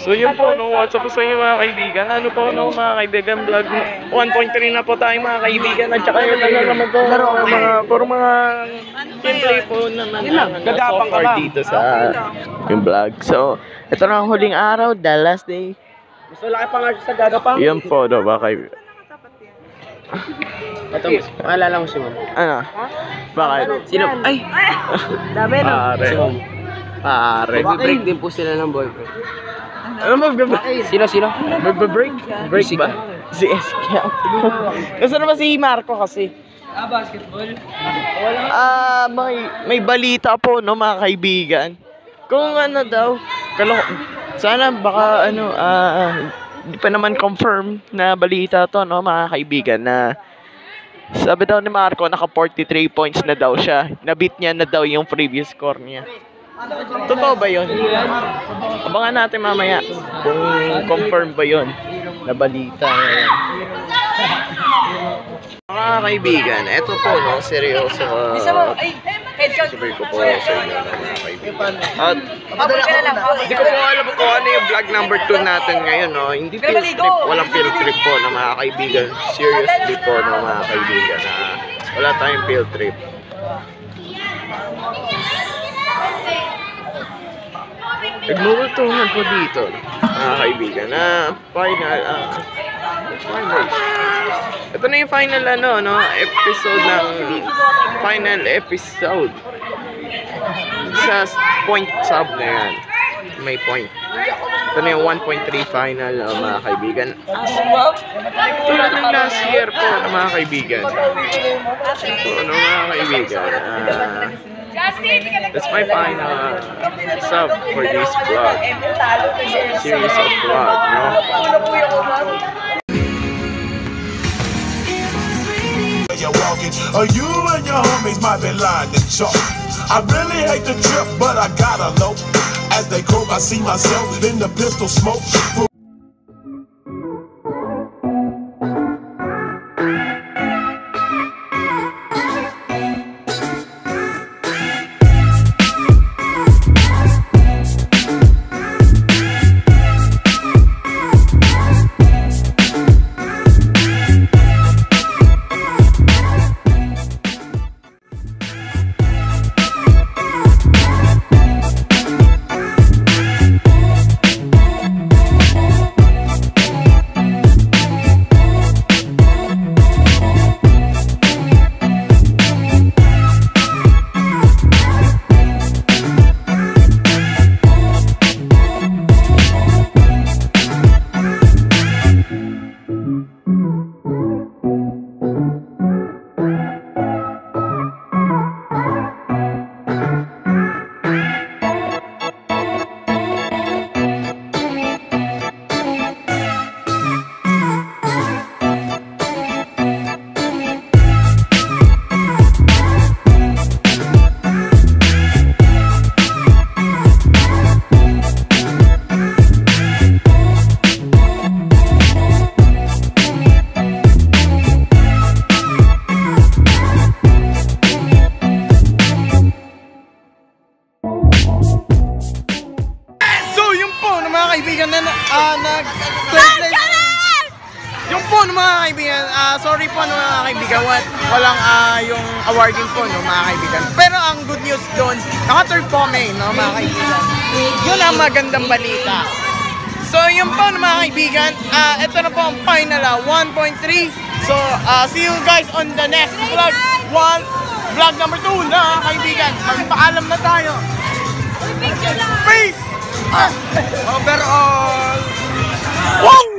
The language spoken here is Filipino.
So yun po, no, what's up sa inyo mga kaibigan? Ano po, no, mga kaibigan, vlog 1.3 na po tayo mga kaibigan. At saka yun na naman po, puro mga gameplay po naman so far dito sa yung vlog. So, ito na ang huling araw, the last day. Gusto laki pa nga sa gagapang. Yun po, no, mga kaibigan. Ito, maalala mo si Mom. Ano? Bakit? Sino? Ay! Dami na. Pare. Si Mom. Pare. Break din po sila ng boyfriend. Ano mag-break? Sino? Mag-break? Break ba? Si SK. Gusto naman si Marco kasi. Basketball? May balita po, no, mga kaibigan. Kung ano daw, sana baka hindi pa naman confirm na balita to, no, mga kaibigan, na sabi daw ni Marco naka 43 points na daw siya. Nabit niya na daw yung previous score niya. Totoo ba yun? Abangan natin mamaya kung confirm ba yun na balita na yun. Mga kaibigan, eto po, no, seryoso. Sabi ko po sa inyo, mga kaibigan. At hindi ko po alam kung ano yung vlog number 2 natin ngayon, no. Hindi field trip, walang field trip po, no, mga kaibigan. Seriously po, no, mga kaibigan, wala tayong field trip. Nagmumultuhan po dito, mga kaibigan, na final. Ito na yung final episode ng final episode sa point sub na yan. May point. Ito na yung 1.3 final, mga kaibigan. Tulad ng last year po, mga kaibigan. So, mga kaibigan, that's my final sub for this vlog. Series of vlog, no? You and your homies might be lying to chalk. I really hate the trip, but I gotta low. As they croak, I see myself in the pistol smoke. Yung po, mga kaibigan, sorry po, mga kaibigan, walang yung awarding po, mga kaibigan. Pero ang good news doon, naka-third po kami, mga kaibigan. Yun ang magandang balita. So, yun po, mga kaibigan, ito na po ang final, 1.3. So, see you guys on the next vlog, vlog number 2, na kaibigan. Magpaalam na tayo. Peace! Overall! Wow!